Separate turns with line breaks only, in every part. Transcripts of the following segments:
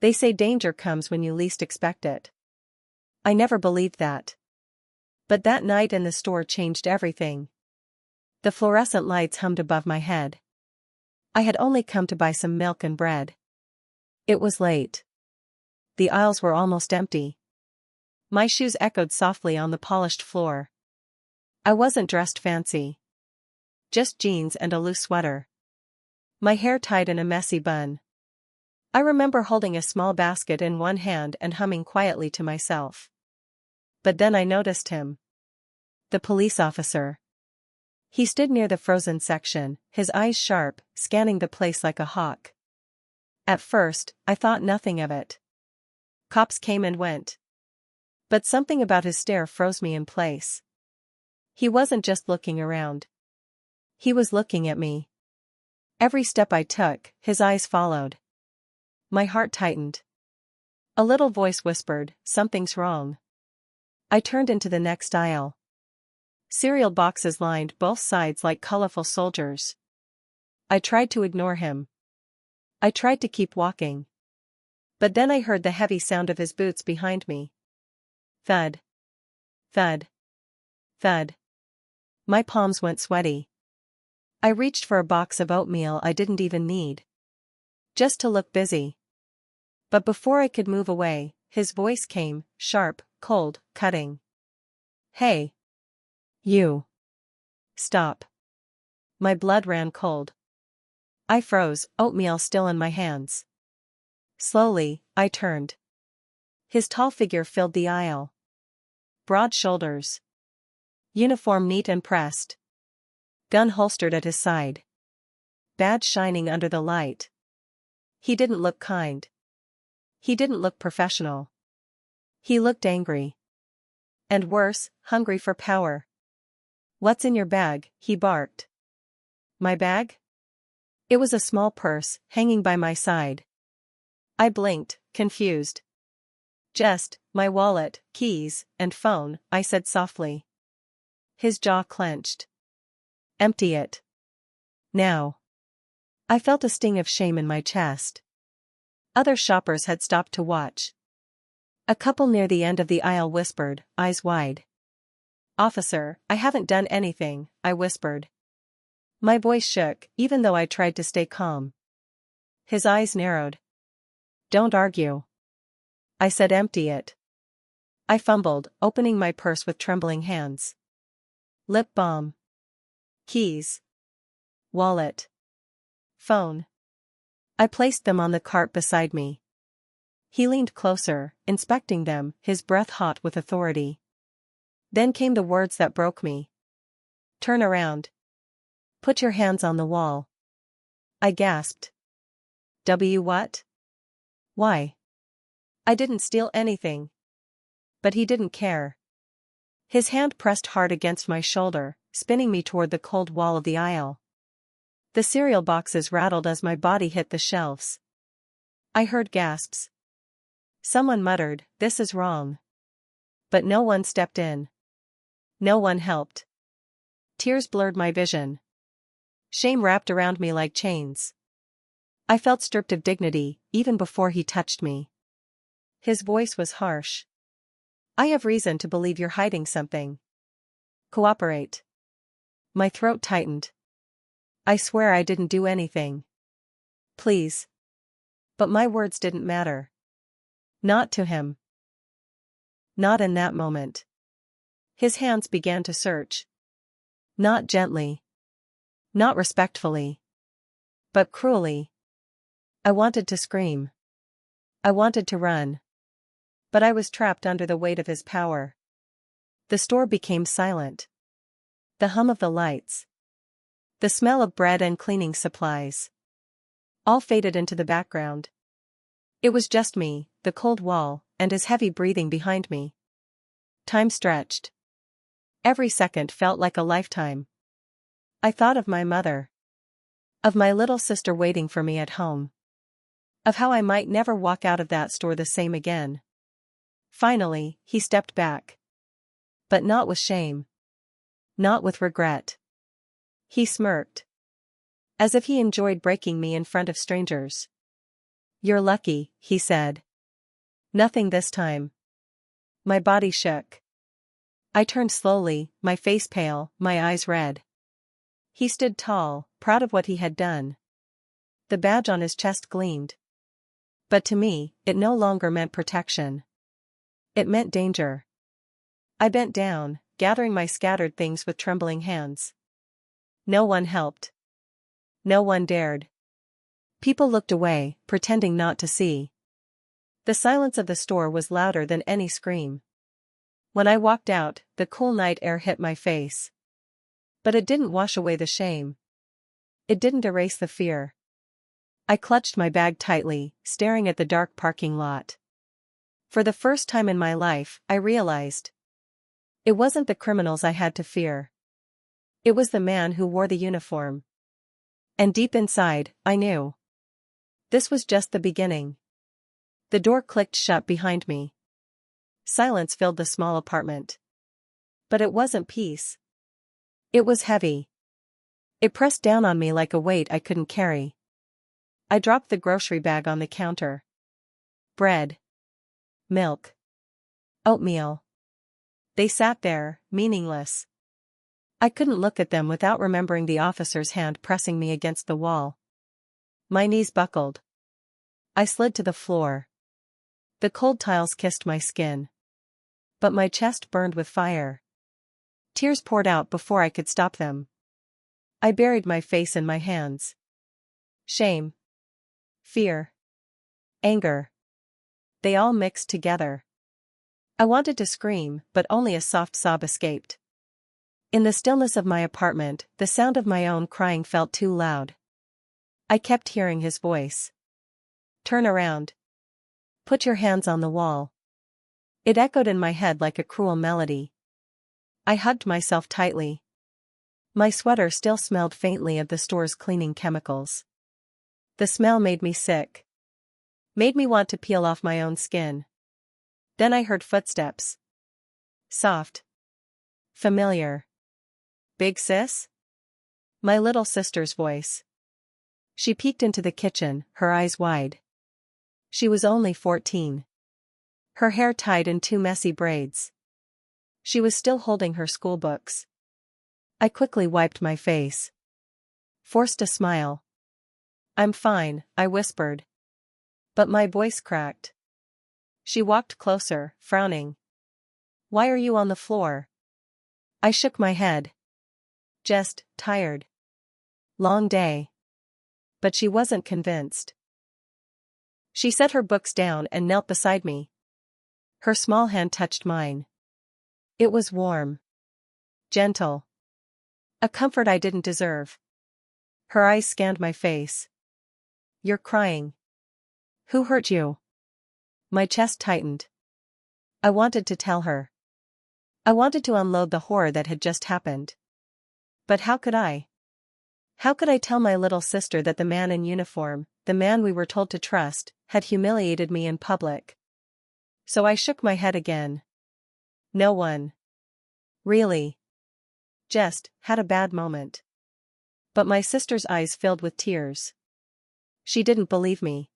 They say danger comes when you least expect it. I never believed that. But that night in the store changed everything. The fluorescent lights hummed above my head. I had only come to buy some milk and bread. It was late. The aisles were almost empty. My shoes echoed softly on the polished floor. I wasn't dressed fancy. Just jeans and a loose sweater. My hair tied in a messy bun. I remember holding a small basket in one hand and humming quietly to myself. But then I noticed him. The police officer. He stood near the frozen section, his eyes sharp, scanning the place like a hawk. At first, I thought nothing of it. Cops came and went. But something about his stare froze me in place. He wasn't just looking around. He was looking at me. Every step I took, his eyes followed. My heart tightened. A little voice whispered, "Something's wrong." I turned into the next aisle. Cereal boxes lined both sides like colorful soldiers. I tried to ignore him. I tried to keep walking. But then I heard the heavy sound of his boots behind me. Thud. Thud. Thud. My palms went sweaty. I reached for a box of oatmeal I didn't even need. Just to look busy. But before I could move away, his voice came, sharp, cold, cutting. "Hey. You. Stop." My blood ran cold. I froze, oatmeal still in my hands. Slowly, I turned. His tall figure filled the aisle. Broad shoulders. Uniform neat and pressed. Gun holstered at his side. Badge shining under the light. He didn't look kind. He didn't look professional. He looked angry. And worse, hungry for power. "What's in your bag?" he barked. My bag? It was a small purse, hanging by my side. I blinked, confused. "Just my wallet, keys, and phone," I said softly. His jaw clenched. "Empty it. Now." I felt a sting of shame in my chest. Other shoppers had stopped to watch. A couple near the end of the aisle whispered, eyes wide. "Officer, I haven't done anything," I whispered. My voice shook, even though I tried to stay calm. His eyes narrowed. "Don't argue." I said, "Empty it." I fumbled, opening my purse with trembling hands. Lip balm. Keys. Wallet. Phone. I placed them on the cart beside me. He leaned closer, inspecting them, his breath hot with authority. Then came the words that broke me. "Turn around. Put your hands on the wall." I gasped. What? Why? I didn't steal anything. But he didn't care. His hand pressed hard against my shoulder, spinning me toward the cold wall of the aisle. The cereal boxes rattled as my body hit the shelves. I heard gasps. Someone muttered, "This is wrong." But no one stepped in. No one helped. Tears blurred my vision. Shame wrapped around me like chains. I felt stripped of dignity, even before he touched me. His voice was harsh. "I have reason to believe you're hiding something. Cooperate." My throat tightened. "I swear I didn't do anything. Please." But my words didn't matter. Not to him. Not in that moment. His hands began to search. Not gently. Not respectfully. But cruelly. I wanted to scream. I wanted to run. But I was trapped under the weight of his power. The store became silent. The hum of the lights. The smell of bread and cleaning supplies. All faded into the background. It was just me, the cold wall, and his heavy breathing behind me. Time stretched. Every second felt like a lifetime. I thought of my mother. Of my little sister waiting for me at home. Of how I might never walk out of that store the same again. Finally, he stepped back. But not with shame. Not with regret. He smirked. As if he enjoyed breaking me in front of strangers. "You're lucky," he said. "Nothing this time." My body shook. I turned slowly, my face pale, my eyes red. He stood tall, proud of what he had done. The badge on his chest gleamed. But to me, it no longer meant protection. It meant danger. I bent down, gathering my scattered things with trembling hands. No one helped. No one dared. People looked away, pretending not to see. The silence of the store was louder than any scream. When I walked out, the cool night air hit my face. But it didn't wash away the shame. It didn't erase the fear. I clutched my bag tightly, staring at the dark parking lot. For the first time in my life, I realized. It wasn't the criminals I had to fear. It was the man who wore the uniform. And deep inside, I knew. This was just the beginning. The door clicked shut behind me. Silence filled the small apartment. But it wasn't peace. It was heavy. It pressed down on me like a weight I couldn't carry. I dropped the grocery bag on the counter. Bread. Milk. Oatmeal. They sat there, meaningless. I couldn't look at them without remembering the officer's hand pressing me against the wall. My knees buckled. I slid to the floor. The cold tiles kissed my skin. But my chest burned with fire. Tears poured out before I could stop them. I buried my face in my hands. Shame. Fear. Anger. They all mixed together. I wanted to scream, but only a soft sob escaped. In the stillness of my apartment, the sound of my own crying felt too loud. I kept hearing his voice. "Turn around. Put your hands on the wall." It echoed in my head like a cruel melody. I hugged myself tightly. My sweater still smelled faintly of the store's cleaning chemicals. The smell made me sick. Made me want to peel off my own skin. Then I heard footsteps. Soft. Familiar. "Big sis?" My little sister's voice. She peeked into the kitchen, her eyes wide. She was only 14. Her hair tied in two messy braids. She was still holding her school books. I quickly wiped my face. Forced a smile. "I'm fine," I whispered. But my voice cracked. She walked closer, frowning. "Why are you on the floor?" I shook my head. "Just tired. Long day." But she wasn't convinced. She set her books down and knelt beside me. Her small hand touched mine. It was warm. Gentle. A comfort I didn't deserve. Her eyes scanned my face. "You're crying. Who hurt you?" My chest tightened. I wanted to tell her. I wanted to unload the horror that had just happened. But how could I? How could I tell my little sister that the man in uniform, the man we were told to trust, had humiliated me in public? So I shook my head again. No one. Really. Just had a bad moment. But my sister's eyes filled with tears. She didn't believe me.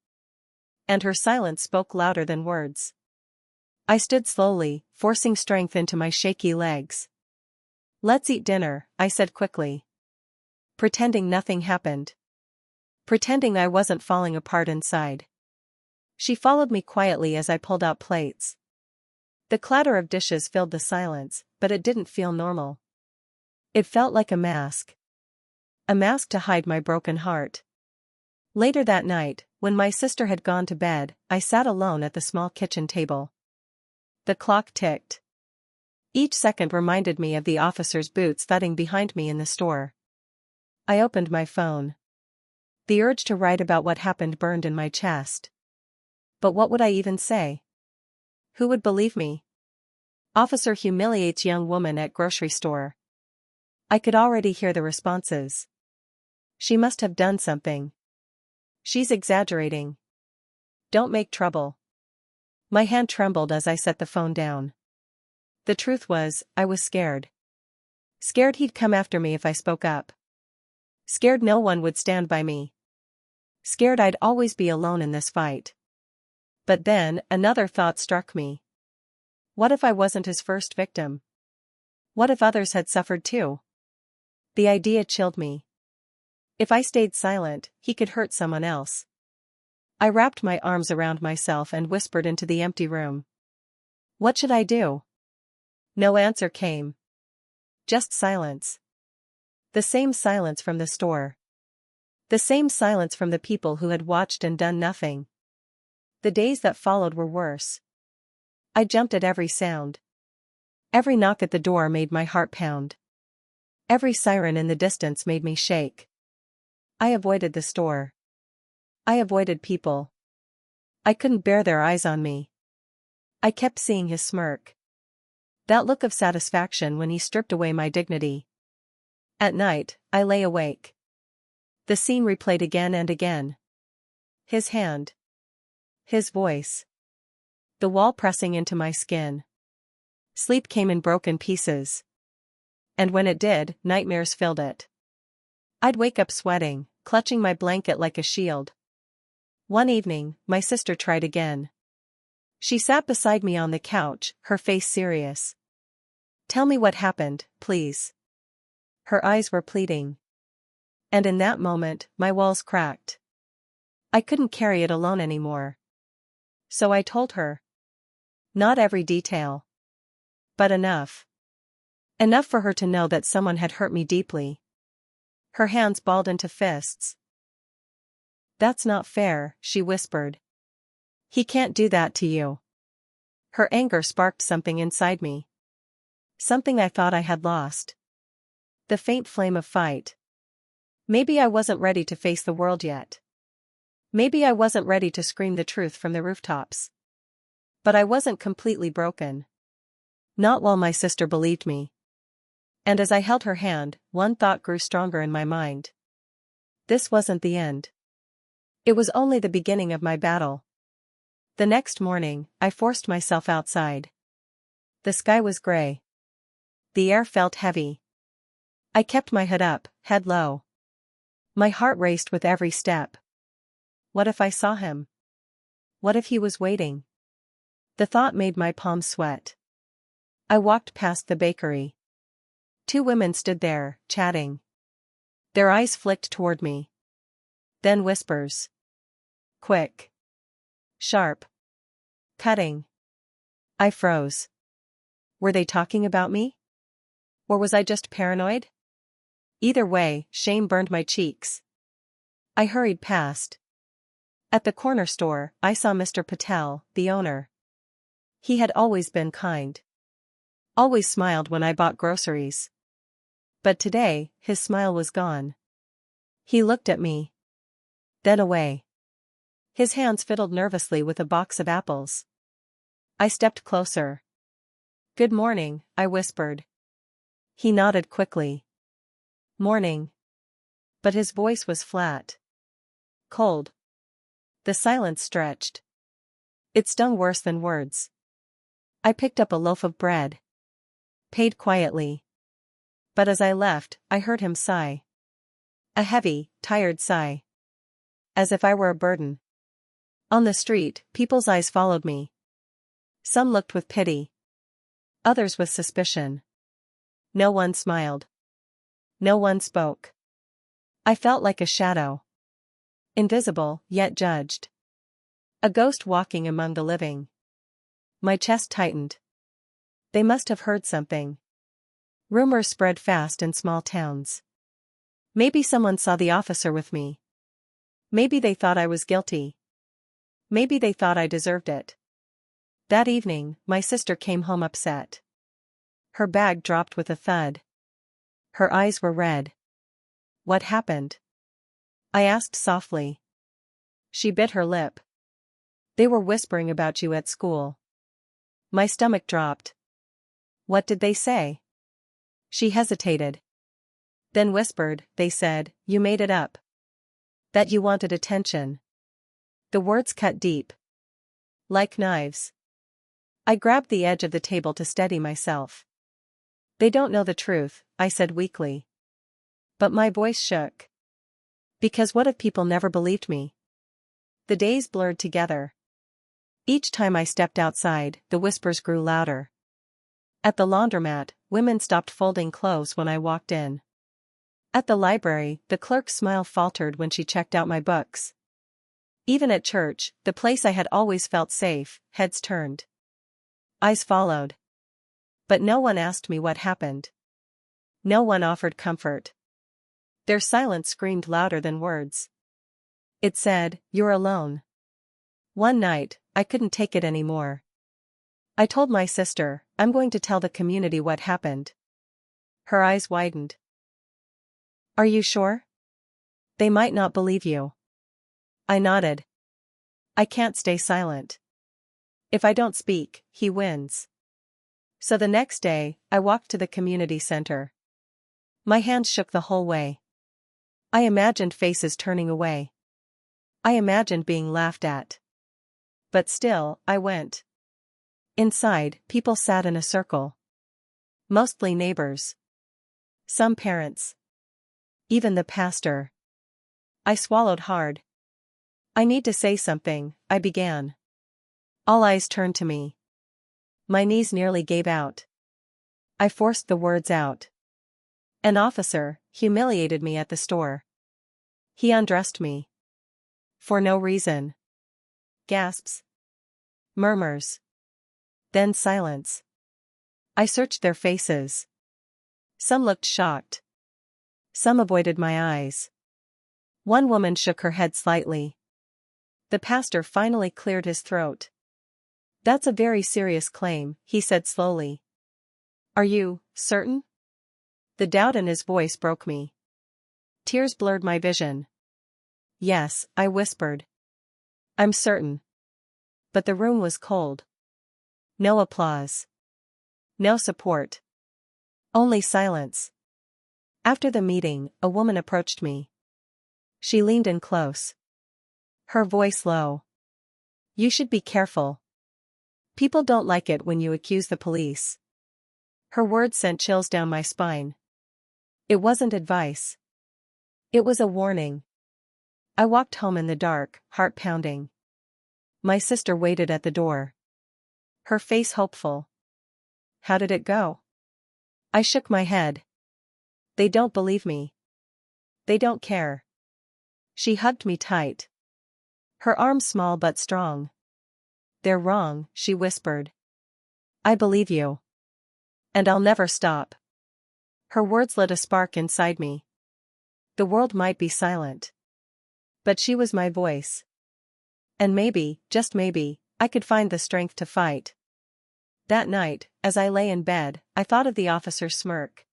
And her silence spoke louder than words. I stood slowly, forcing strength into my shaky legs. "Let's eat dinner," I said quickly. Pretending nothing happened. Pretending I wasn't falling apart inside. She followed me quietly as I pulled out plates. The clatter of dishes filled the silence, but it didn't feel normal. It felt like a mask. A mask to hide my broken heart. Later that night, when my sister had gone to bed, I sat alone at the small kitchen table. The clock ticked. Each second reminded me of the officer's boots thudding behind me in the store. I opened my phone. The urge to write about what happened burned in my chest. But what would I even say? Who would believe me? Officer humiliates young woman at grocery store. I could already hear the responses. She must have done something. She's exaggerating. Don't make trouble. My hand trembled as I set the phone down. The truth was, I was scared. Scared he'd come after me if I spoke up. Scared no one would stand by me. scared I'd always be alone in this fight. But then, another thought struck me. What if I wasn't his first victim? What if others had suffered too? The idea chilled me. If I stayed silent, he could hurt someone else. I wrapped my arms around myself and whispered into the empty room. What should I do? No answer came. Just silence. The same silence from the store. The same silence from the people who had watched and done nothing. The days that followed were worse. I jumped at every sound. Every knock at the door made my heart pound. Every siren in the distance made me shake. I avoided the store. I avoided people. I couldn't bear their eyes on me. I kept seeing his smirk. That look of satisfaction when he stripped away my dignity. At night, I lay awake. The scene replayed again and again. His hand. His voice. The wall pressing into my skin. Sleep came in broken pieces. And when it did, nightmares filled it. I'd wake up sweating, clutching my blanket like a shield. One evening, my sister tried again. She sat beside me on the couch, her face serious. Tell me what happened, please. Her eyes were pleading. And in that moment, my walls cracked. I couldn't carry it alone anymore. So I told her. Not every detail. But enough. Enough for her to know that someone had hurt me deeply. Her hands balled into fists. That's not fair, she whispered. He can't do that to you. Her anger sparked something inside me. Something I thought I had lost. The faint flame of fight. Maybe I wasn't ready to face the world yet. Maybe I wasn't ready to scream the truth from the rooftops. But I wasn't completely broken. Not while my sister believed me. And as I held her hand, one thought grew stronger in my mind. This wasn't the end. It was only the beginning of my battle. The next morning, I forced myself outside. The sky was gray. The air felt heavy. I kept my hood up, head low. My heart raced with every step. What if I saw him? What if he was waiting? The thought made my palms sweat. I walked past the bakery. 2 women stood there, chatting. Their eyes flicked toward me. Then whispers. Quick. Sharp. Cutting. I froze. Were they talking about me? Or was I just paranoid? Either way, shame burned my cheeks. I hurried past. At the corner store, I saw Mr. Patel, the owner. He had always been kind. Always smiled when I bought groceries. But today, his smile was gone. He looked at me. Then away. His hands fiddled nervously with a box of apples. I stepped closer. Good morning, I whispered. He nodded quickly. Morning. But his voice was flat. Cold. The silence stretched. It stung worse than words. I picked up a loaf of bread. Paid quietly. But as I left, I heard him sigh. A heavy, tired sigh. As if I were a burden. On the street, people's eyes followed me. Some looked with pity. Others with suspicion. No one smiled. No one spoke. I felt like a shadow. Invisible, yet judged. A ghost walking among the living. My chest tightened. They must have heard something. Rumors spread fast in small towns. Maybe someone saw the officer with me. Maybe they thought I was guilty. Maybe they thought I deserved it. That evening, my sister came home upset. Her bag dropped with a thud. Her eyes were red. What happened? I asked softly. She bit her lip. They were whispering about you at school. My stomach dropped. What did they say? She hesitated. Then whispered, they said, you made it up. That you wanted attention. The words cut deep. Like knives. I grabbed the edge of the table to steady myself. They don't know the truth, I said weakly. But my voice shook. Because what if people never believed me? The days blurred together. Each time I stepped outside, the whispers grew louder. At the laundromat, women stopped folding clothes when I walked in. At the library, the clerk's smile faltered when she checked out my books. Even at church, the place I had always felt safe, heads turned. Eyes followed. But no one asked me what happened. No one offered comfort. Their silence screamed louder than words. It said, "You're alone." One night, I couldn't take it anymore. I told my sister, "I'm going to tell the community what happened." Her eyes widened. "Are you sure? They might not believe you." I nodded. I can't stay silent. If I don't speak, he wins. So the next day, I walked to the community center. My hands shook the whole way. I imagined faces turning away. I imagined being laughed at. But still, I went. Inside, people sat in a circle. Mostly neighbors. Some parents. Even the pastor. I swallowed hard. "I need to say something," I began. All eyes turned to me. My knees nearly gave out. I forced the words out. "An officer humiliated me at the store. He undressed me. For no reason." Gasps. Murmurs. Then silence. I searched their faces. Some looked shocked. Some avoided my eyes. One woman shook her head slightly. The pastor finally cleared his throat. "That's a very serious claim," he said slowly. "Are you certain?" The doubt in his voice broke me. Tears blurred my vision. "Yes," I whispered. "I'm certain." But the room was cold. No applause. No support. Only silence. After the meeting, a woman approached me. She leaned in close. Her voice low. "You should be careful. People don't like it when you accuse the police." Her words sent chills down my spine. It wasn't advice. It was a warning. I walked home in the dark, heart pounding. My sister waited at the door. Her face hopeful. "How did it go?" I shook my head. "They don't believe me. They don't care." She hugged me tight. Her arms small but strong. "They're wrong," she whispered. "I believe you. And I'll never stop." Her words lit a spark inside me. The world might be silent. But she was my voice. And maybe, just maybe, I could find the strength to fight. That night, as I lay in bed, I thought of the officer's smirk.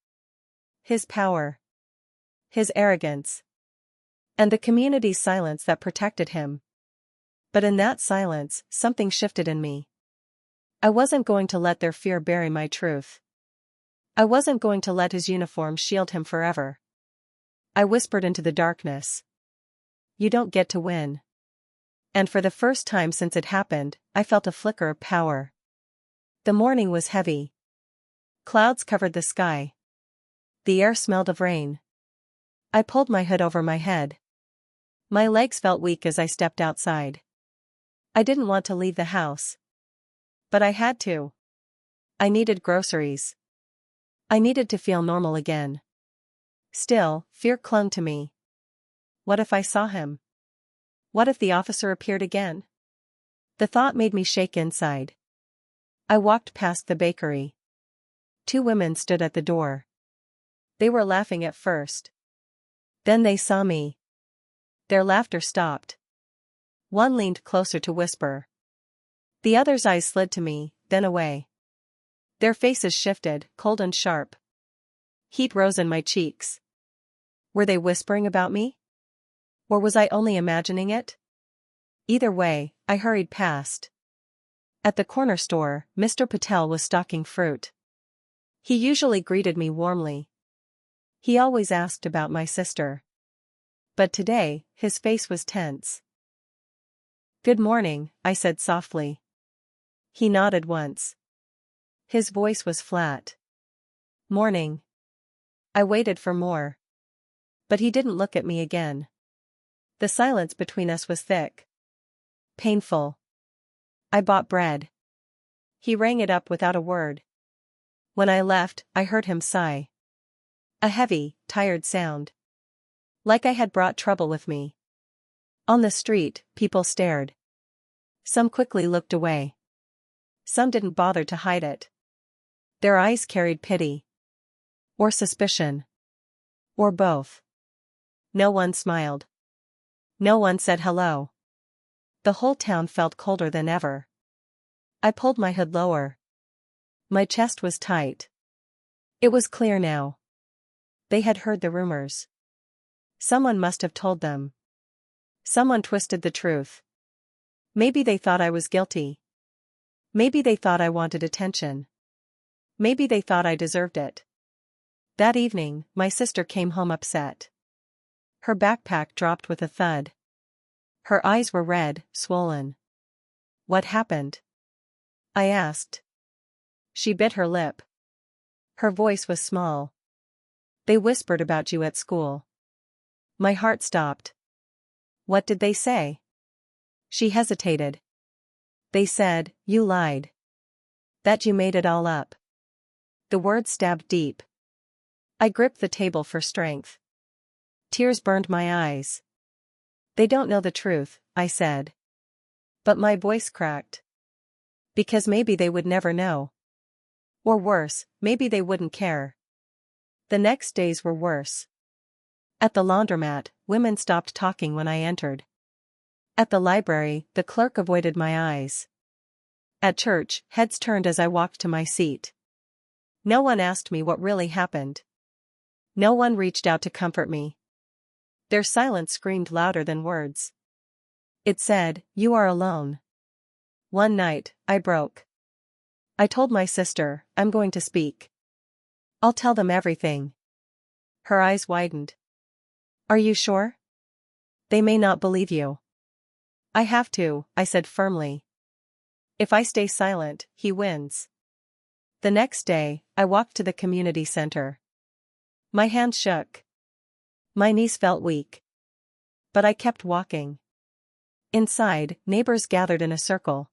His power. His arrogance. And the community's silence that protected him. But in that silence, something shifted in me. I wasn't going to let their fear bury my truth. I wasn't going to let his uniform shield him forever. I whispered into the darkness. "You don't get to win." And for the first time since it happened, I felt a flicker of power. The morning was heavy. Clouds covered the sky. The air smelled of rain. I pulled my hood over my head. My legs felt weak as I stepped outside. I didn't want to leave the house. But I had to. I needed groceries. I needed to feel normal again. Still, fear clung to me. What if I saw him? What if the officer appeared again? The thought made me shake inside. I walked past the bakery. Two women stood at the door. They were laughing at first. Then they saw me. Their laughter stopped. One leaned closer to whisper. The other's eyes slid to me, then away. Their faces shifted, cold and sharp. Heat rose in my cheeks. Were they whispering about me? Or was I only imagining it? Either way, I hurried past. At the corner store, Mr. Patel was stocking fruit. He usually greeted me warmly. He always asked about my sister. But today, his face was tense. "Good morning," I said softly. He nodded once. His voice was flat. "Morning." I waited for more. But he didn't look at me again. The silence between us was thick. Painful. I bought bread. He rang it up without a word. When I left, I heard him sigh. A heavy, tired sound. Like I had brought trouble with me. On the street, people stared. Some quickly looked away. Some didn't bother to hide it. Their eyes carried pity. Or suspicion. Or both. No one smiled. No one said hello. The whole town felt colder than ever. I pulled my hood lower. My chest was tight. It was clear now. They had heard the rumors. Someone must have told them. Someone twisted the truth. Maybe they thought I was guilty. Maybe they thought I wanted attention. Maybe they thought I deserved it. That evening, my sister came home upset. Her backpack dropped with a thud. Her eyes were red, swollen. What happened? I asked. She bit her lip. Her voice was small. They whispered about you at school. My heart stopped. What did they say? She hesitated. They said, you lied. That you made it all up. The words stabbed deep. I gripped the table for strength. Tears burned my eyes. They don't know the truth, I said. But my voice cracked. Because maybe they would never know. Or worse, maybe they wouldn't care. The next days were worse. At the laundromat, women stopped talking when I entered. At the library, the clerk avoided my eyes. At church, heads turned as I walked to my seat. No one asked me what really happened. No one reached out to comfort me. Their silence screamed louder than words. It said, you are alone. One night, I broke. I told my sister, I'm going to speak. I'll tell them everything. Her eyes widened. Are you sure? They may not believe you. I have to, I said firmly. If I stay silent, he wins. The next day, I walked to the community center. My hands shook. My knees felt weak. But I kept walking. Inside, neighbors gathered in a circle.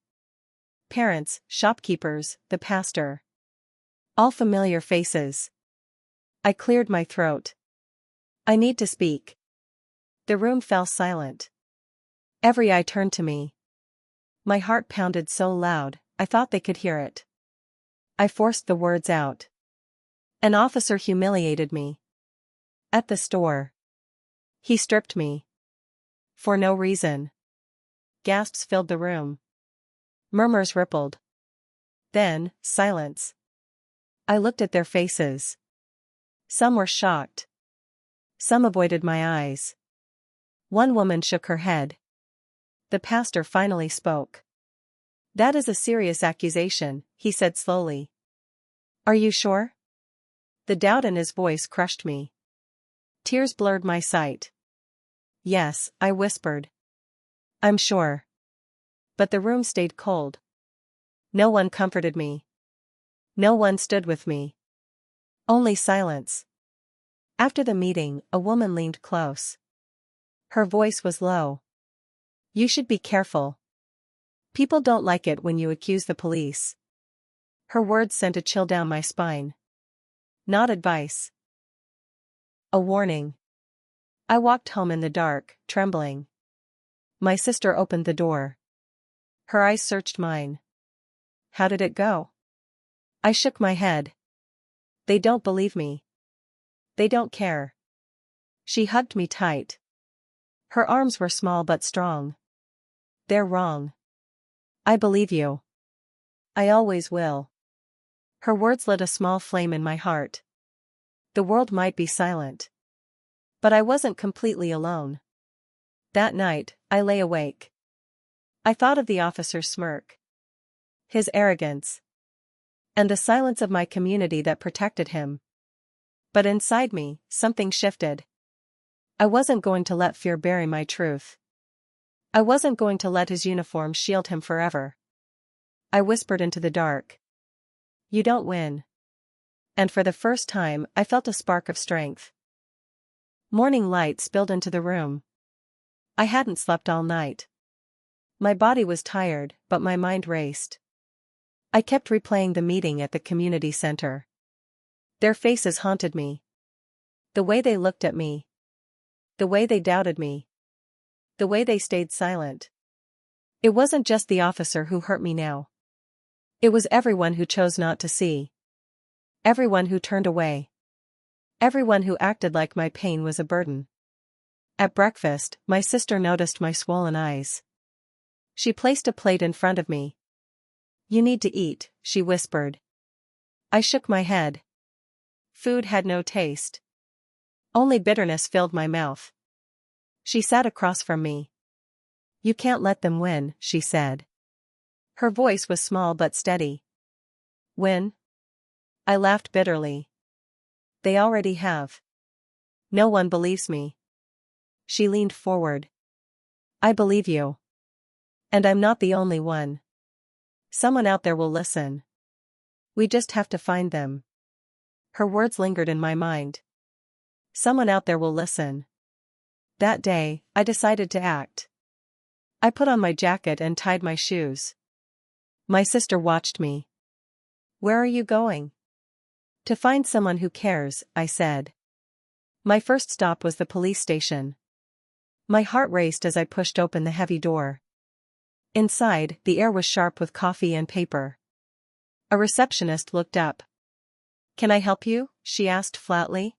Parents, shopkeepers, the pastor. All familiar faces. I cleared my throat. I need to speak. The room fell silent. Every eye turned to me. My heart pounded so loud, I thought they could hear it. I forced the words out. An officer humiliated me. At the store. He stripped me. For no reason. Gasps filled the room. Murmurs rippled. Then, silence. I looked at their faces. Some were shocked. Some avoided my eyes. One woman shook her head. The pastor finally spoke. That is a serious accusation, he said slowly. Are you sure? The doubt in his voice crushed me. Tears blurred my sight. Yes, I whispered. I'm sure. But the room stayed cold. No one comforted me. No one stood with me. Only silence. After the meeting, a woman leaned close. Her voice was low. You should be careful. People don't like it when you accuse the police. Her words sent a chill down my spine. Not advice. A warning. I walked home in the dark, trembling. My sister opened the door. Her eyes searched mine. How did it go? I shook my head. They don't believe me. They don't care. She hugged me tight. Her arms were small but strong. They're wrong. I believe you. I always will. Her words lit a small flame in my heart. The world might be silent. But I wasn't completely alone. That night, I lay awake. I thought of the officer's smirk. His arrogance. And the silence of my community that protected him. But inside me, something shifted. I wasn't going to let fear bury my truth. I wasn't going to let his uniform shield him forever. I whispered into the dark. You don't win. And for the first time, I felt a spark of strength. Morning light spilled into the room. I hadn't slept all night. My body was tired, but my mind raced. I kept replaying the meeting at the community center. Their faces haunted me. The way they looked at me. The way they doubted me. The way they stayed silent. It wasn't just the officer who hurt me now. It was everyone who chose not to see. Everyone who turned away. Everyone who acted like my pain was a burden. At breakfast, my sister noticed my swollen eyes. She placed a plate in front of me. "You need to eat," she whispered. I shook my head. Food had no taste. Only bitterness filled my mouth. She sat across from me. "You can't let them win," she said. Her voice was small but steady. "Win?" I laughed bitterly. "They already have. No one believes me." She leaned forward. "I believe you. And I'm not the only one. Someone out there will listen. We just have to find them." Her words lingered in my mind. Someone out there will listen. That day, I decided to act. I put on my jacket and tied my shoes. My sister watched me. "Where are you going?" "To find someone who cares," I said. My first stop was the police station. My heart raced as I pushed open the heavy door. Inside, the air was sharp with coffee and paper. A receptionist looked up. "Can I help you?" she asked flatly.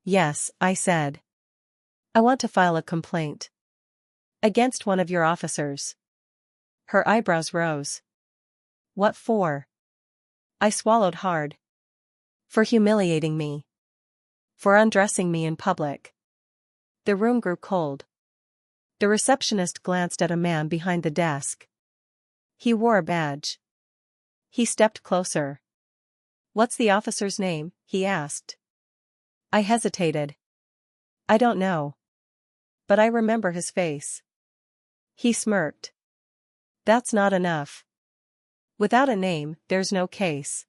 "Yes," I said. "I want to file a complaint. Against one of your officers." Her eyebrows rose. "What for?" I swallowed hard. "For humiliating me. For undressing me in public." The room grew cold. The receptionist glanced at a man behind the desk. He wore a badge. He stepped closer. "What's the officer's name?" he asked. I hesitated. "I don't know. But I remember his face." He smirked. "That's not enough. Without a name, there's no case."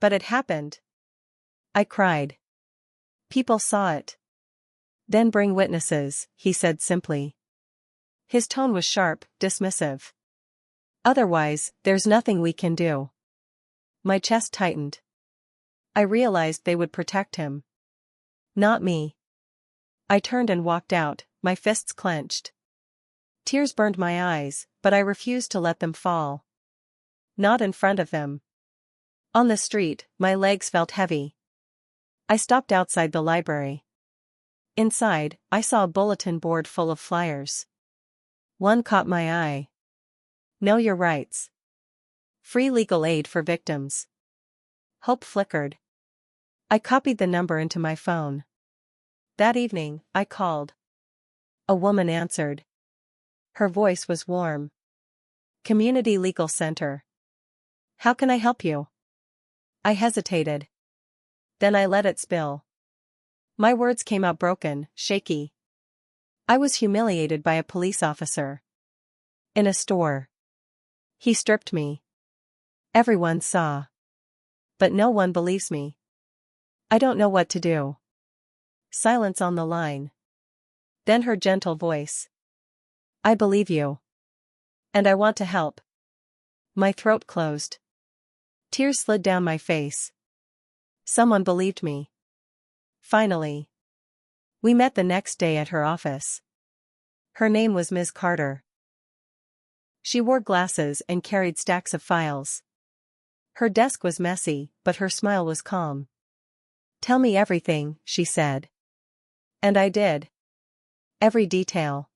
"But it happened." I cried. "People saw it." "Then bring witnesses," he said simply. His tone was sharp, dismissive. "Otherwise, there's nothing we can do." My chest tightened. I realized they would protect him. Not me. I turned and walked out, my fists clenched. Tears burned my eyes, but I refused to let them fall. Not in front of them. On the street, my legs felt heavy. I stopped outside the library. Inside, I saw a bulletin board full of flyers. One caught my eye. "Know your rights. Free legal aid for victims." Hope flickered. I copied the number into my phone. That evening, I called. A woman answered. Her voice was warm. "Community Legal Center. How can I help you?" I hesitated. Then I let it spill. My words came out broken, shaky. I was humiliated by a police officer. In a store. He stripped me. Everyone saw. But no one believes me. I don't know what to do. Silence on the line. Then her gentle voice. "I believe you. And I want to help." My throat closed. Tears slid down my face. Someone believed me. Finally. We met the next day at her office. Her name was Ms. Carter. She wore glasses and carried stacks of files. Her desk was messy, but her smile was calm. "Tell me everything," she said. And I did. Every detail.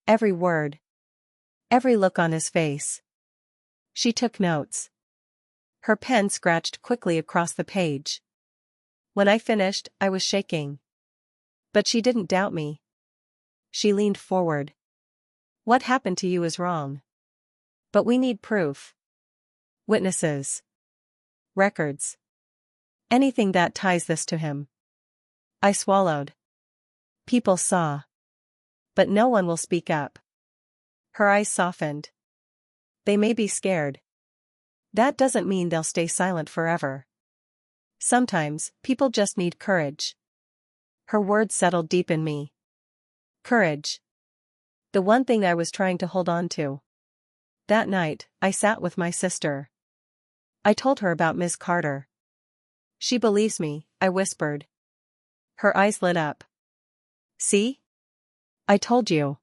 Every word. Every look on his face. She took notes. Her pen scratched quickly across the page. When I finished, I was shaking. But she didn't doubt me. She leaned forward. "What happened to you is wrong. But we need proof. Witnesses. Records. Anything that ties this to him." I swallowed. "People saw. But no one will speak up." Her eyes softened. "They may be scared. That doesn't mean they'll stay silent forever. Sometimes, people just need courage." Her words settled deep in me. Courage. The one thing I was trying to hold on to. That night, I sat with my sister. I told her about Miss Carter. She believes me, I whispered. Her eyes lit up. See? I told you.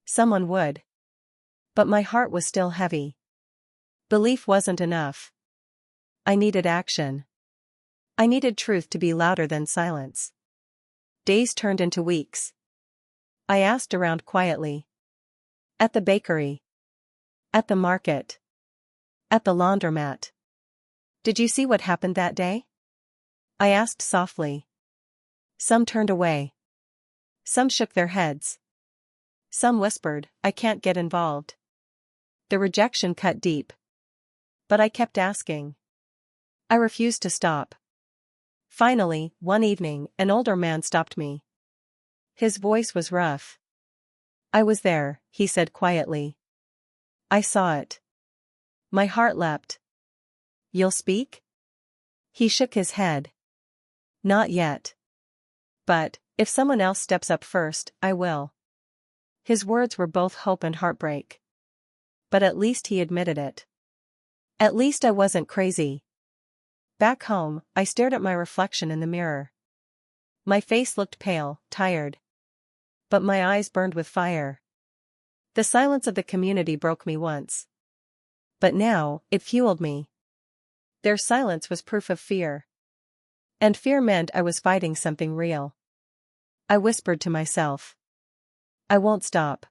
Someone would. But my heart was still heavy. Belief wasn't enough. I needed action. I needed truth to be louder than silence. Days turned into weeks. I asked around quietly. At the bakery. At the market. At the laundromat. Did you see what happened that day? I asked softly. Some turned away. Some shook their heads. Some whispered, I can't get involved. The rejection cut deep. But I kept asking. I refused to stop. Finally, one evening, an older man stopped me. His voice was rough. I was there, he said quietly. I saw it. My heart leapt. You'll speak? He shook his head. Not yet. But, if someone else steps up first, I will. His words were both hope and heartbreak. But at least he admitted it. At least I wasn't crazy. Back home, I stared at my reflection in the mirror. My face looked pale, tired. But my eyes burned with fire. The silence of the community broke me once. But now, it fueled me. Their silence was proof of fear. And fear meant I was fighting something real. I whispered to myself. I won't stop.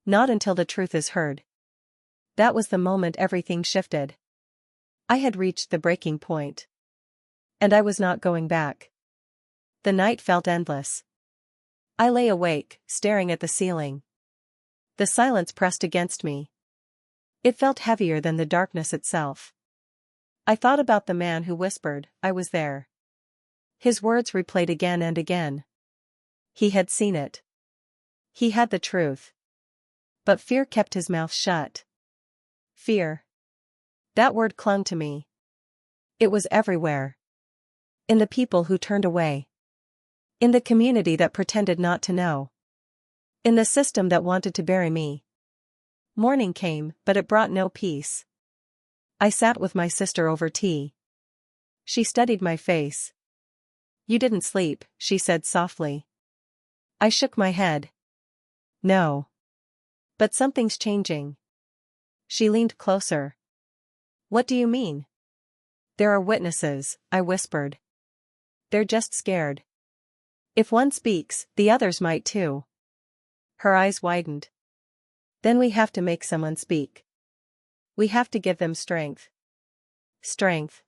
Not until the truth is heard. That was the moment everything shifted. I had reached the breaking point. And I was not going back. The night felt endless. I lay awake, staring at the ceiling. The silence pressed against me. It felt heavier than the darkness itself. I thought about the man who whispered, I was there. His words replayed again and again. He had seen it. He had the truth. But fear kept his mouth shut. Fear. That word clung to me. It was everywhere. In the people who turned away. In the community that pretended not to know. In the system that wanted to bury me. Morning came, but it brought no peace. I sat with my sister over tea. She studied my face. You didn't sleep, she said softly. I shook my head. No. But something's changing. She leaned closer. What do you mean? There are witnesses, I whispered. They're just scared. If one speaks, the others might too. Her eyes widened. Then we have to make someone speak. We have to give them strength. Strength.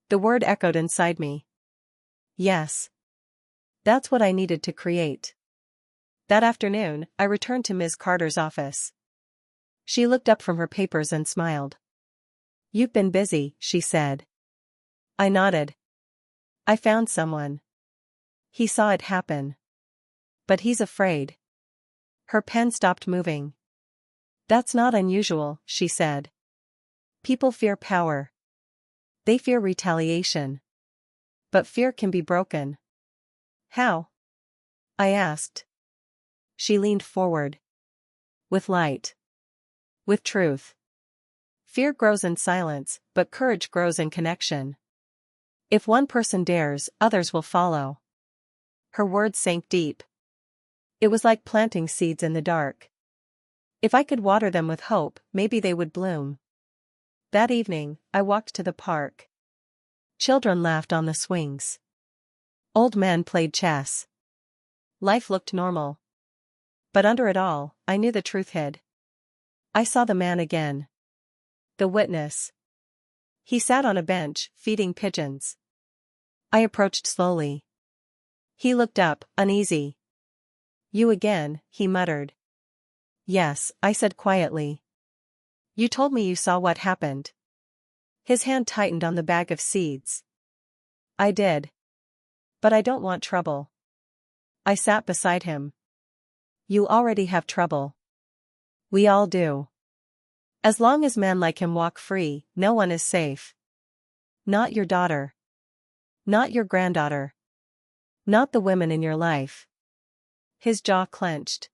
The word echoed inside me. Yes. That's what I needed to create. That afternoon, I returned to Ms. Carter's office. She looked up from her papers and smiled. You've been busy, she said. I nodded. I found someone. He saw it happen. But he's afraid. Her pen stopped moving. That's not unusual, she said. People fear power. They fear retaliation. But fear can be broken. How? I asked. She leaned forward. With light. With truth. Fear grows in silence, but courage grows in connection. If one person dares, others will follow. Her words sank deep. It was like planting seeds in the dark. If I could water them with hope, maybe they would bloom. That evening, I walked to the park. Children laughed on the swings. Old men played chess. Life looked normal. But under it all, I knew the truth hid. I saw the man again. The witness. He sat on a bench, feeding pigeons. I approached slowly. He looked up, uneasy. You again, he muttered. Yes, I said quietly. You told me you saw what happened. His hand tightened on the bag of seeds. I did. But I don't want trouble. I sat beside him. You already have trouble. We all do. As long as men like him walk free, no one is safe. Not your daughter. Not your granddaughter. Not the women in your life. His jaw clenched.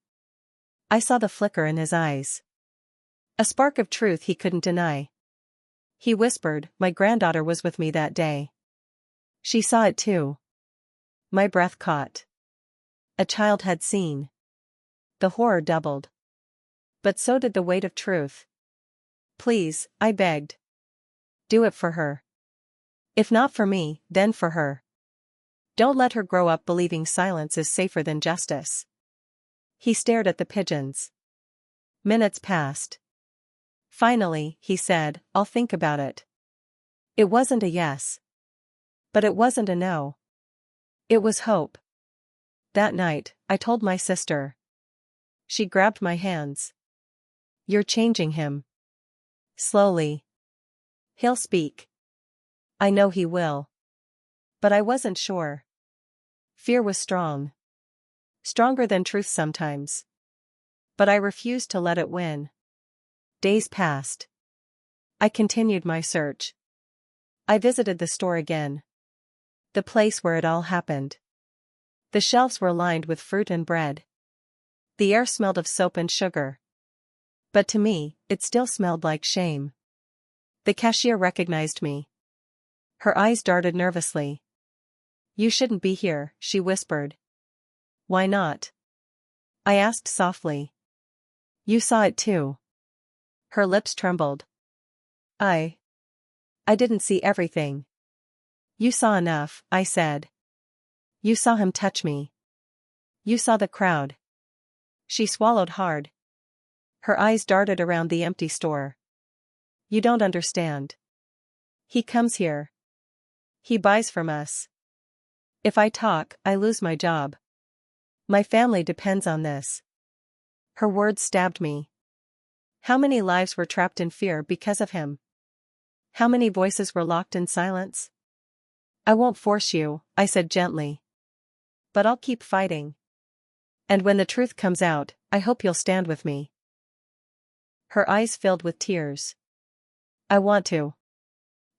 I saw the flicker in his eyes. A spark of truth he couldn't deny. He whispered, "My granddaughter was with me that day. She saw it too." My breath caught. A child had seen. The horror doubled. But so did the weight of truth. "Please," I begged. "Do it for her. If not for me, then for her. Don't let her grow up believing silence is safer than justice." He stared at the pigeons. Minutes passed. Finally, he said, "I'll think about it." It wasn't a yes. But it wasn't a no. It was hope. That night, I told my sister. She grabbed my hands. "You're changing him. Slowly. He'll speak." "I know he will." But I wasn't sure. Fear was strong. Stronger than truth sometimes. But I refused to let it win. Days passed. I continued my search. I visited the store again. The place where it all happened. The shelves were lined with fruit and bread. The air smelled of soap and sugar. But to me, it still smelled like shame. The cashier recognized me. Her eyes darted nervously. "You shouldn't be here," she whispered. "Why not?" I asked softly. "You saw it too." Her lips trembled. I didn't see everything." "You saw enough," I said. "You saw him touch me. You saw the crowd." She swallowed hard. Her eyes darted around the empty store. "You don't understand. He comes here. He buys from us. If I talk, I lose my job. My family depends on this." Her words stabbed me. How many lives were trapped in fear because of him? How many voices were locked in silence? "I won't force you," I said gently. "But I'll keep fighting. And when the truth comes out, I hope you'll stand with me." Her eyes filled with tears. "I want to.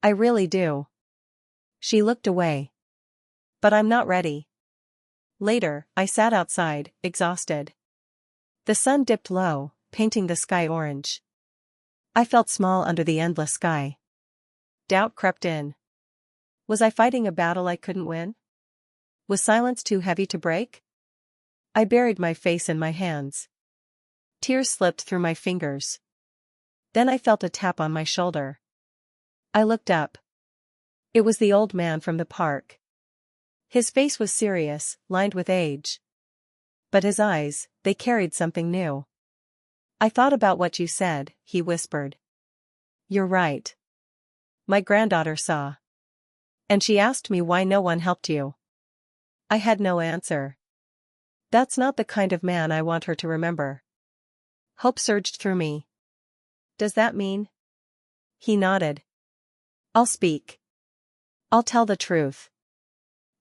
I really do." She looked away. "But I'm not ready." Later, I sat outside, exhausted. The sun dipped low, painting the sky orange. I felt small under the endless sky. Doubt crept in. Was I fighting a battle I couldn't win? Was silence too heavy to break? I buried my face in my hands. Tears slipped through my fingers. Then I felt a tap on my shoulder. I looked up. It was the old man from the park. His face was serious, lined with age. But his eyes, they carried something new. "I thought about what you said," he whispered. "You're right. My granddaughter saw. And she asked me why no one helped you." I had no answer. That's not the kind of man I want her to remember. Hope surged through me. "Does that mean?" He nodded. "I'll speak. I'll tell the truth."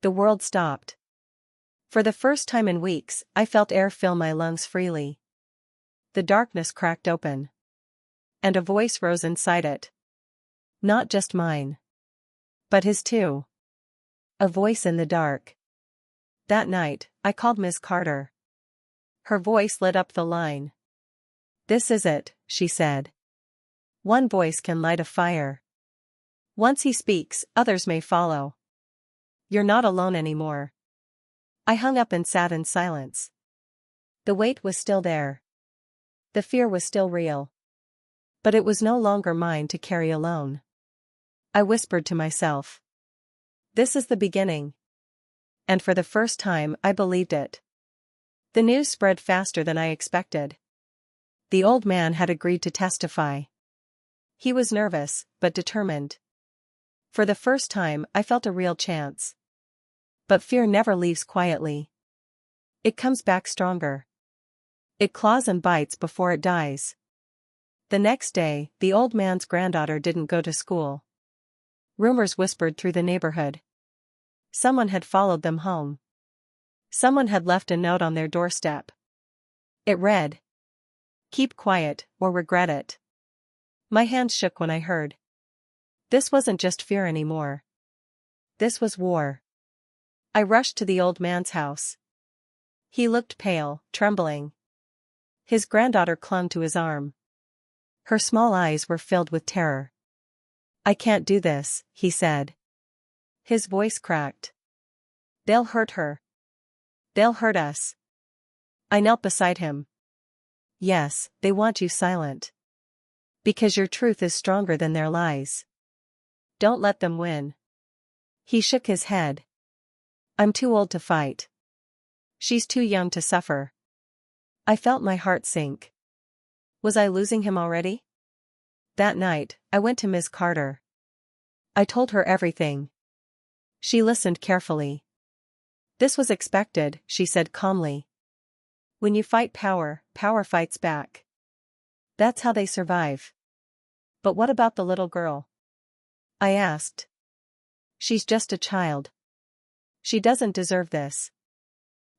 The world stopped. For the first time in weeks, I felt air fill my lungs freely. The darkness cracked open. And a voice rose inside it. Not just mine. But his too. A voice in the dark. That night, I called Miss Carter. Her voice lit up the line. "This is it," she said. "One voice can light a fire. Once he speaks, others may follow. You're not alone anymore." I hung up and sat in silence. The weight was still there. The fear was still real. But it was no longer mine to carry alone. I whispered to myself. This is the beginning. And for the first time, I believed it. The news spread faster than I expected. The old man had agreed to testify. He was nervous, but determined. For the first time, I felt a real chance. But fear never leaves quietly. It comes back stronger. It claws and bites before it dies. The next day, the old man's granddaughter didn't go to school. Rumors whispered through the neighborhood. Someone had followed them home. Someone had left a note on their doorstep. It read, "Keep quiet, or regret it." My hands shook when I heard. This wasn't just fear anymore. This was war. I rushed to the old man's house. He looked pale, trembling. His granddaughter clung to his arm. Her small eyes were filled with terror. "I can't do this," he said. His voice cracked. "They'll hurt her. They'll hurt us." I knelt beside him. "Yes, they want you silent. Because your truth is stronger than their lies. Don't let them win." He shook his head. "I'm too old to fight. She's too young to suffer." I felt my heart sink. Was I losing him already? That night, I went to Ms. Carter. I told her everything. She listened carefully. "This was expected," she said calmly. "When you fight power, power fights back. That's how they survive." "But what about the little girl?" I asked. "She's just a child. She doesn't deserve this."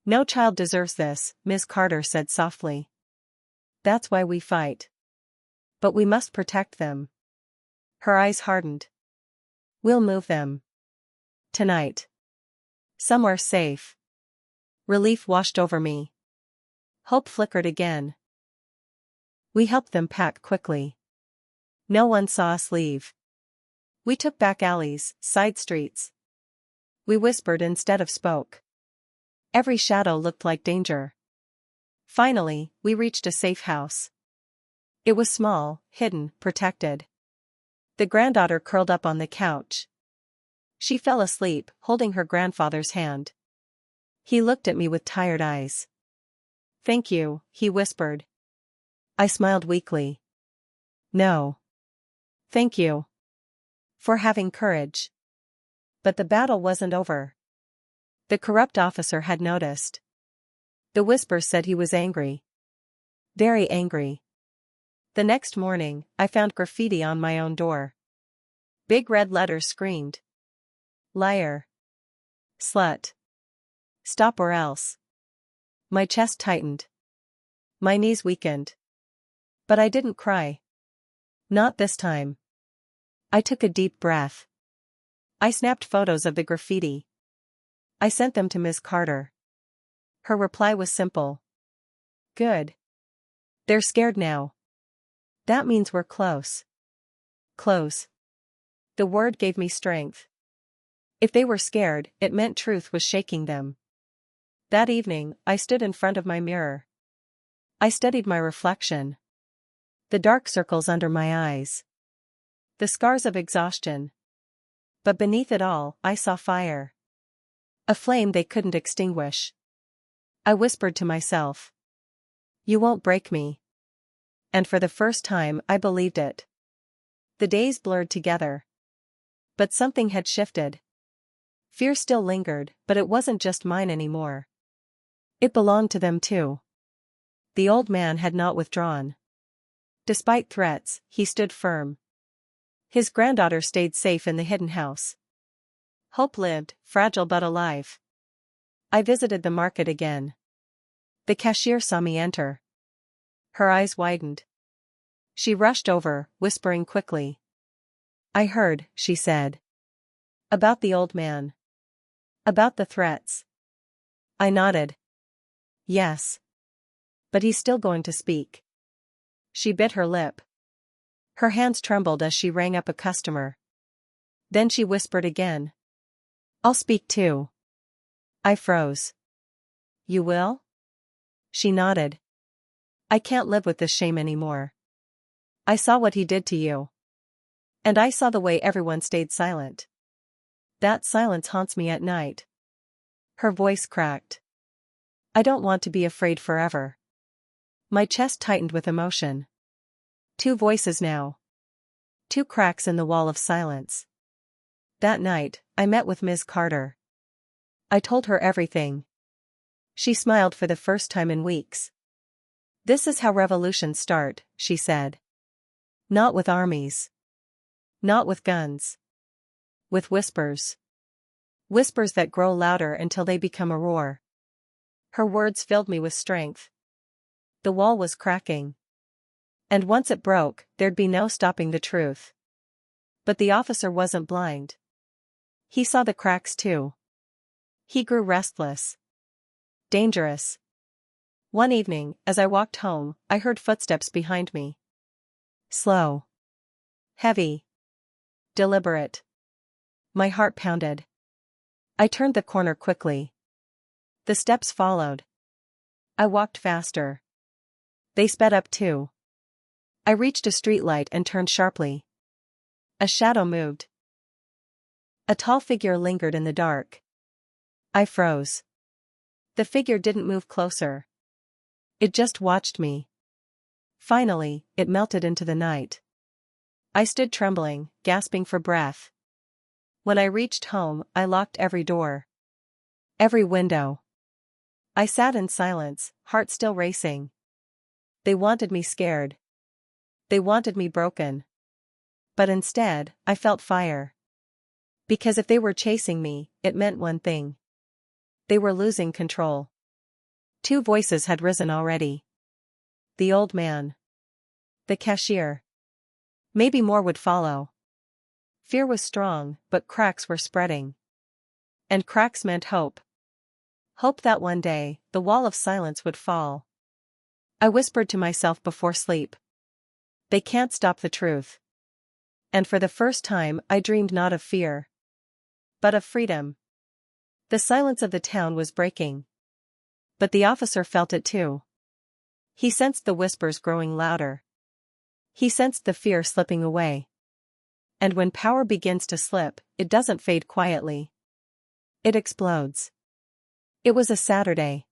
"No child deserves this," Ms. Carter said softly. "That's why we fight. But we must protect them." Her eyes hardened. "We'll move them. Tonight. Somewhere safe." Relief washed over me. Hope flickered again. We helped them pack quickly. No one saw us leave. We took back alleys, side streets. We whispered instead of spoke. Every shadow looked like danger. Finally, we reached a safe house. It was small, hidden, protected. The granddaughter curled up on the couch. She fell asleep, holding her grandfather's hand. He looked at me with tired eyes. "Thank you," he whispered. I smiled weakly. "No. Thank you. For having courage." But the battle wasn't over. The corrupt officer had noticed. The whisper said he was angry. Very angry. The next morning, I found graffiti on my own door. Big red letters screamed. "Liar. Slut. Stop or else." My chest tightened. My knees weakened. But I didn't cry. Not this time. I took a deep breath. I snapped photos of the graffiti. I sent them to Ms. Carter. Her reply was simple. "Good. They're scared now. That means we're close." Close. The word gave me strength. If they were scared, it meant truth was shaking them. That evening, I stood in front of my mirror. I studied my reflection. The dark circles under my eyes. The scars of exhaustion. But beneath it all, I saw fire. A flame they couldn't extinguish. I whispered to myself. "You won't break me." And for the first time, I believed it. The days blurred together. But something had shifted. Fear still lingered, but it wasn't just mine anymore. It belonged to them too. The old man had not withdrawn. Despite threats, he stood firm. His granddaughter stayed safe in the hidden house. Hope lived, fragile but alive. I visited the market again. The cashier saw me enter. Her eyes widened. She rushed over, whispering quickly. "I heard," she said. "About the old man. About the threats." I nodded. "Yes. But he's still going to speak." She bit her lip. Her hands trembled as she rang up a customer. Then she whispered again. "I'll speak too." I froze. "You will?" She nodded. "I can't live with this shame anymore. I saw what he did to you. And I saw the way everyone stayed silent. That silence haunts me at night." Her voice cracked. "I don't want to be afraid forever." My chest tightened with emotion. Two voices now. Two cracks in the wall of silence. That night, I met with Ms. Carter. I told her everything. She smiled for the first time in weeks. "This is how revolutions start," she said. "Not with armies. Not with guns. With whispers. Whispers that grow louder until they become a roar." Her words filled me with strength. The wall was cracking. And once it broke, there'd be no stopping the truth. But the officer wasn't blind. He saw the cracks too. He grew restless. Dangerous. One evening, as I walked home, I heard footsteps behind me. Slow. Heavy. Deliberate. My heart pounded. I turned the corner quickly. The steps followed. I walked faster. They sped up too. I reached a streetlight and turned sharply. A shadow moved. A tall figure lingered in the dark. I froze. The figure didn't move closer. It just watched me. Finally, it melted into the night. I stood trembling, gasping for breath. When I reached home, I locked every door. Every window. I sat in silence, heart still racing. They wanted me scared. They wanted me broken. But instead, I felt fire. Because if they were chasing me, it meant one thing. They were losing control. Two voices had risen already. The old man. The cashier. Maybe more would follow. Fear was strong, but cracks were spreading. And cracks meant hope. Hope that one day, the wall of silence would fall. I whispered to myself before sleep. They can't stop the truth. And for the first time, I dreamed not of fear, but of freedom. The silence of the town was breaking. But the officer felt it too. He sensed the whispers growing louder. He sensed the fear slipping away. And when power begins to slip, it doesn't fade quietly. It explodes. It was a Saturday.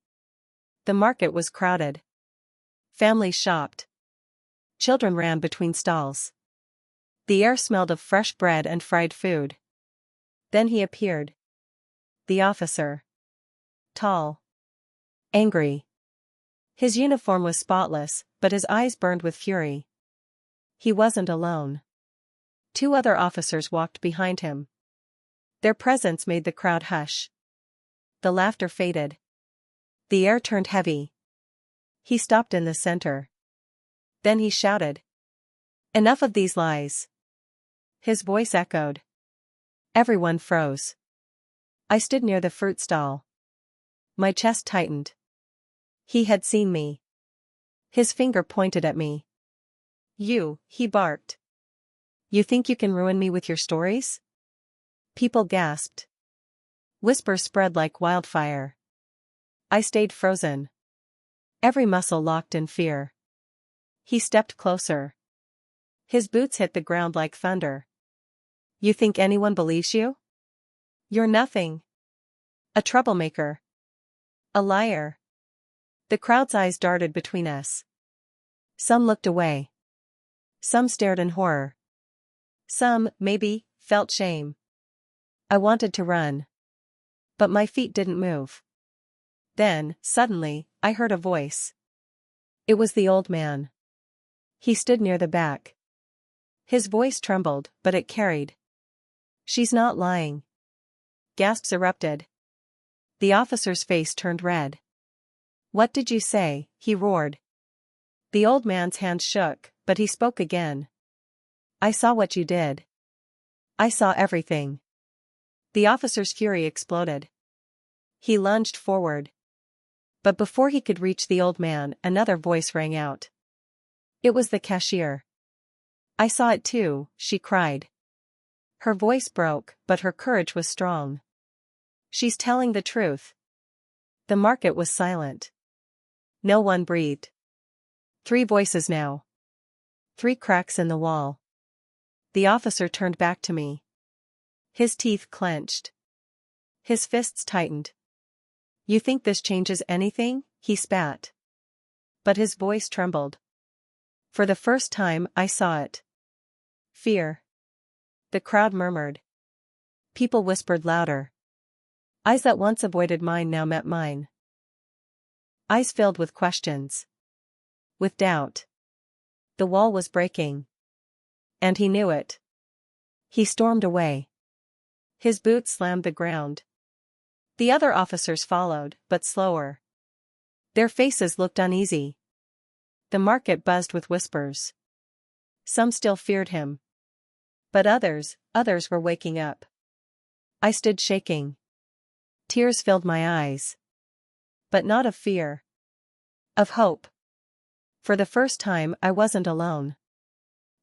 The market was crowded. Families shopped. Children ran between stalls. The air smelled of fresh bread and fried food. Then he appeared. The officer. Tall. Angry. His uniform was spotless, but his eyes burned with fury. He wasn't alone. Two other officers walked behind him. Their presence made the crowd hush. The laughter faded. The air turned heavy. He stopped in the center. Then he shouted. Enough of these lies. His voice echoed. Everyone froze. I stood near the fruit stall. My chest tightened. He had seen me. His finger pointed at me. You, he barked. You think you can ruin me with your stories? People gasped. Whispers spread like wildfire. I stayed frozen. Every muscle locked in fear. He stepped closer. His boots hit the ground like thunder. You think anyone believes you? You're nothing. A troublemaker. A liar. The crowd's eyes darted between us. Some looked away. Some stared in horror. Some, maybe, felt shame. I wanted to run. But my feet didn't move. Then, suddenly, I heard a voice. It was the old man. He stood near the back. His voice trembled, but it carried. She's not lying. Gasps erupted. The officer's face turned red. What did you say? He roared. The old man's hand shook, but he spoke again. I saw what you did. I saw everything. The officer's fury exploded. He lunged forward. But before he could reach the old man, another voice rang out. It was the cashier. I saw it too, she cried. Her voice broke, but her courage was strong. She's telling the truth. The market was silent. No one breathed. 3 voices now. 3 cracks in the wall. The officer turned back to me. His teeth clenched. His fists tightened. You think this changes anything? He spat. But his voice trembled. For the first time, I saw it. Fear. The crowd murmured. People whispered louder. Eyes that once avoided mine now met mine. Eyes filled with questions. With doubt. The wall was breaking. And he knew it. He stormed away. His boots slammed the ground. The other officers followed, but slower. Their faces looked uneasy. The market buzzed with whispers. Some still feared him. But others were waking up. I stood shaking. Tears filled my eyes. But not of fear. Of hope. For the first time, I wasn't alone.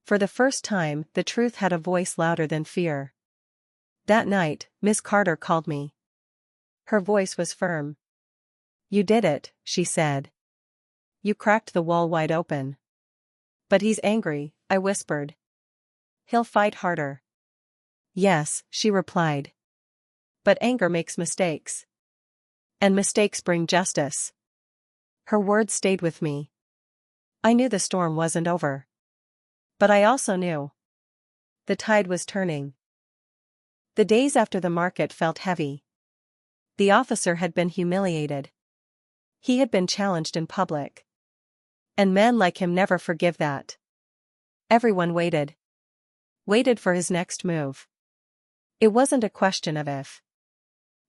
For the first time, the truth had a voice louder than fear. That night, Miss Carter called me. Her voice was firm. "You did it," she said. "You cracked the wall wide open." "But he's angry," I whispered. "He'll fight harder." "Yes," she replied. "But anger makes mistakes. And mistakes bring justice." Her words stayed with me. I knew the storm wasn't over. But I also knew the tide was turning. The days after the market felt heavy. The officer had been humiliated. He had been challenged in public. And men like him never forgive that. Everyone waited. Waited for his next move. It wasn't a question of if.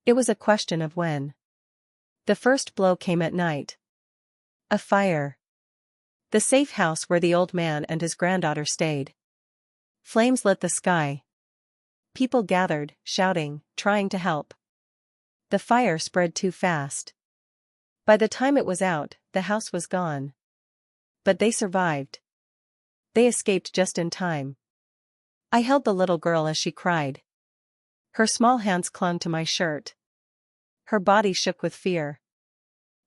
It was a question of when. The first blow came at night. A fire. The safe house where the old man and his granddaughter stayed. Flames lit the sky. People gathered, shouting, trying to help. The fire spread too fast. By the time it was out, the house was gone. But they survived. They escaped just in time. I held the little girl as she cried. Her small hands clung to my shirt. Her body shook with fear.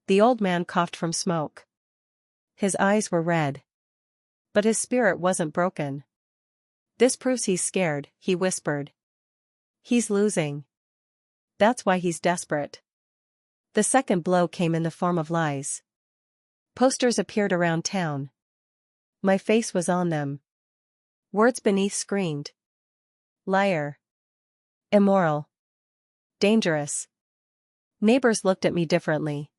The old man coughed from smoke. His eyes were red. But his spirit wasn't broken. "This proves he's scared," he whispered. "He's losing. That's why he's desperate." The second blow came in the form of lies. Posters appeared around town. My face was on them. Words beneath screamed. Liar. Immoral. Dangerous. Neighbors looked at me differently.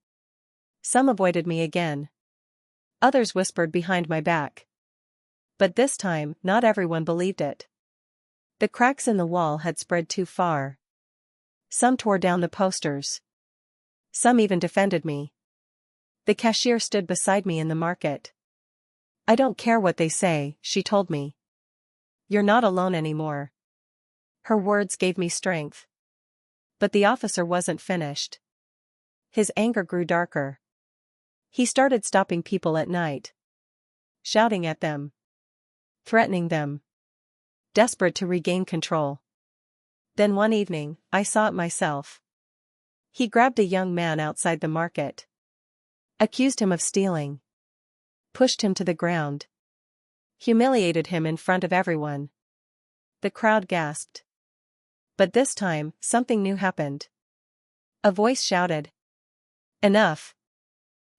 Some avoided me again. Others whispered behind my back. But this time, not everyone believed it. The cracks in the wall had spread too far. Some tore down the posters. Some even defended me. The cashier stood beside me in the market. "I don't care what they say," she told me. "You're not alone anymore." Her words gave me strength. But the officer wasn't finished. His anger grew darker. He started stopping people at night. Shouting at them. Threatening them. Desperate to regain control. Then one evening, I saw it myself. He grabbed a young man outside the market. Accused him of stealing. Pushed him to the ground. Humiliated him in front of everyone. The crowd gasped. But this time, something new happened. A voice shouted. "Enough."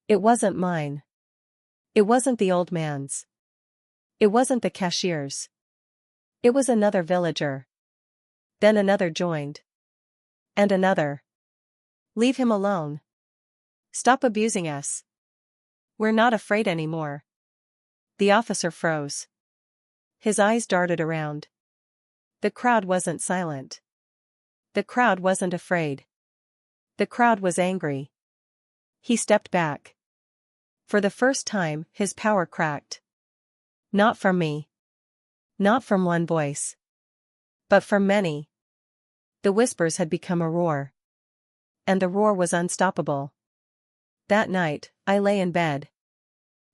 It wasn't mine. It wasn't the old man's. It wasn't the cashier's. It was another villager. Then another joined. And another. "Leave him alone. Stop abusing us. We're not afraid anymore." The officer froze. His eyes darted around. The crowd wasn't silent. The crowd wasn't afraid. The crowd was angry. He stepped back. For the first time, his power cracked. Not from me. Not from one voice. But from many. The whispers had become a roar. And the roar was unstoppable. That night, I lay in bed.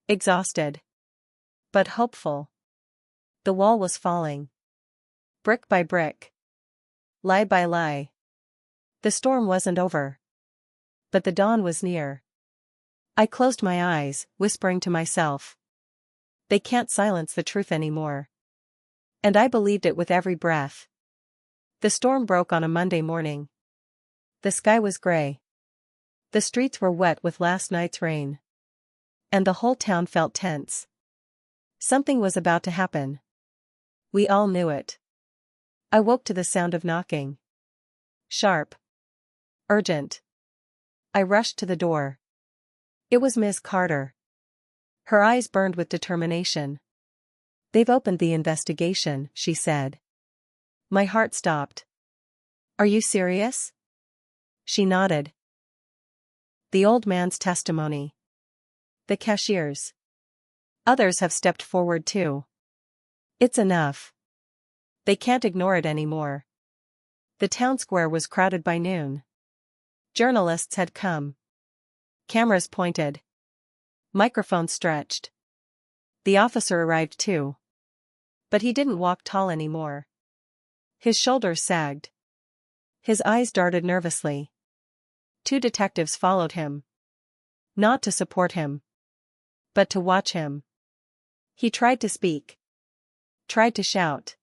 Exhausted. But hopeful. The wall was falling. Brick by brick. Lie by lie. The storm wasn't over. But the dawn was near. I closed my eyes, whispering to myself. They can't silence the truth anymore. And I believed it with every breath. The storm broke on a Monday morning. The sky was gray. The streets were wet with last night's rain. And the whole town felt tense. Something was about to happen. We all knew it. I woke to the sound of knocking. Sharp. Urgent. I rushed to the door. It was Miss Carter. Her eyes burned with determination. "They've opened the investigation," she said. My heart stopped. "Are you serious?" She nodded. The old man's testimony. The cashier's. Others have stepped forward too. It's enough. They can't ignore it anymore. The town square was crowded by noon. Journalists had come. Cameras pointed. Microphone stretched. The officer arrived too. But he didn't walk tall anymore. His shoulders sagged. His eyes darted nervously. 2 detectives followed him. Not to support him, but to watch him. He tried to speak. Tried to shout.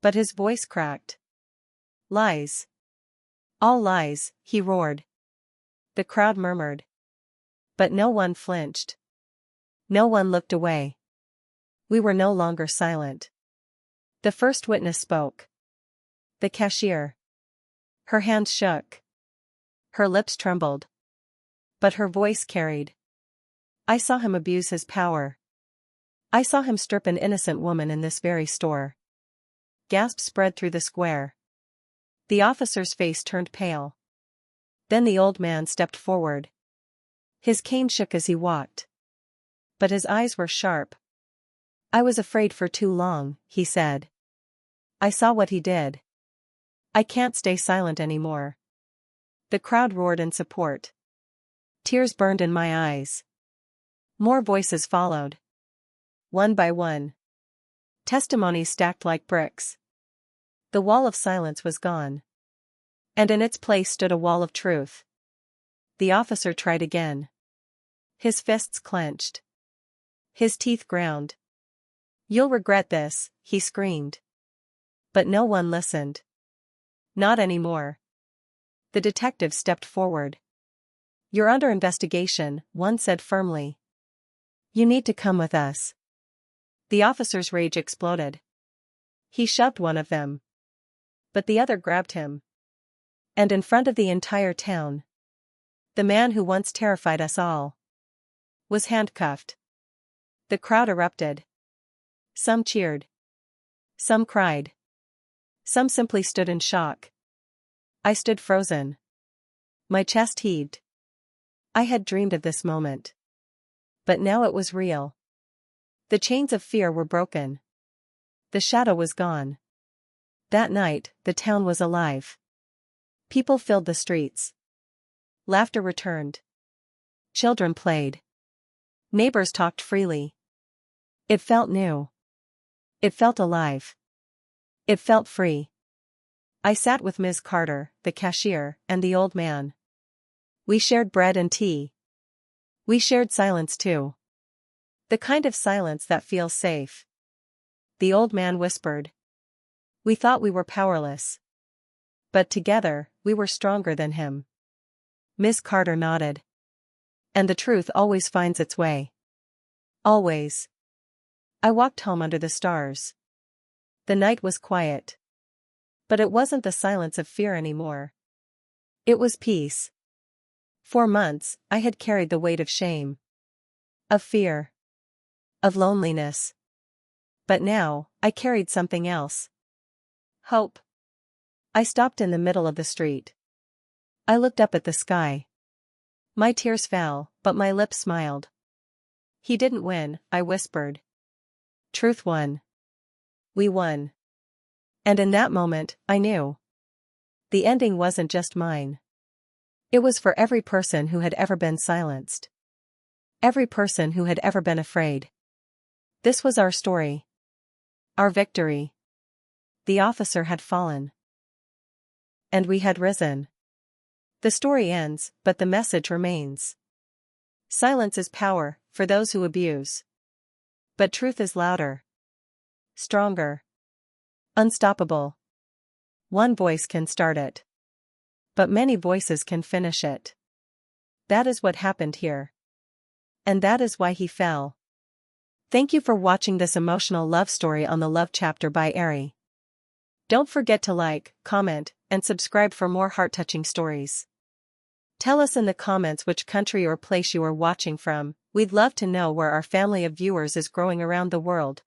But his voice cracked. Lies. All lies, he roared. The crowd murmured. But no one flinched. No one looked away. We were no longer silent. The first witness spoke. The cashier. Her hands shook. Her lips trembled. But her voice carried. I saw him abuse his power. I saw him strip an innocent woman in this very store. Gasps spread through the square. The officer's face turned pale. Then the old man stepped forward. His cane shook as he walked. But his eyes were sharp. I was afraid for too long, he said. I saw what he did. I can't stay silent anymore. The crowd roared in support. Tears burned in my eyes. More voices followed. One by one. Testimonies stacked like bricks. The wall of silence was gone. And in its place stood a wall of truth. The officer tried again. His fists clenched. His teeth ground. You'll regret this, he screamed. But no one listened. Not anymore. The detective stepped forward. You're under investigation, one said firmly. You need to come with us. The officer's rage exploded. He shoved one of them. But the other grabbed him. And in front of the entire town, the man who once terrified us all was handcuffed. The crowd erupted. Some cheered. Some cried. Some simply stood in shock. I stood frozen. My chest heaved. I had dreamed of this moment. But now it was real. The chains of fear were broken. The shadow was gone. That night, the town was alive. People filled the streets. Laughter returned. Children played. Neighbors talked freely. It felt new. It felt alive. It felt free. I sat with Ms. Carter, the cashier, and the old man. We shared bread and tea. We shared silence too. The kind of silence that feels safe. The old man whispered. We thought we were powerless. But together, we were stronger than him. Ms. Carter nodded. And the truth always finds its way. Always. I walked home under the stars. The night was quiet. But it wasn't the silence of fear anymore. It was peace. For months, I had carried the weight of shame. Of fear. Of loneliness. But now, I carried something else. Hope. I stopped in the middle of the street. I looked up at the sky. My tears fell, but my lips smiled. He didn't win, I whispered. Truth won. We won. And in that moment, I knew. The ending wasn't just mine. It was for every person who had ever been silenced. Every person who had ever been afraid. This was our story. Our victory. The officer had fallen. And we had risen. The story ends, but the message remains. Silence is power, for those who abuse. But truth is louder. Stronger. Unstoppable. One voice can start it. But many voices can finish it. That is what happened here. And that is why he fell. Thank you for watching this emotional love story on the Love Chapter by Aree. Don't forget to like, comment, and subscribe for more heart-touching stories. Tell us in the comments which country or place you are watching from. We'd love to know where our family of viewers is growing around the world.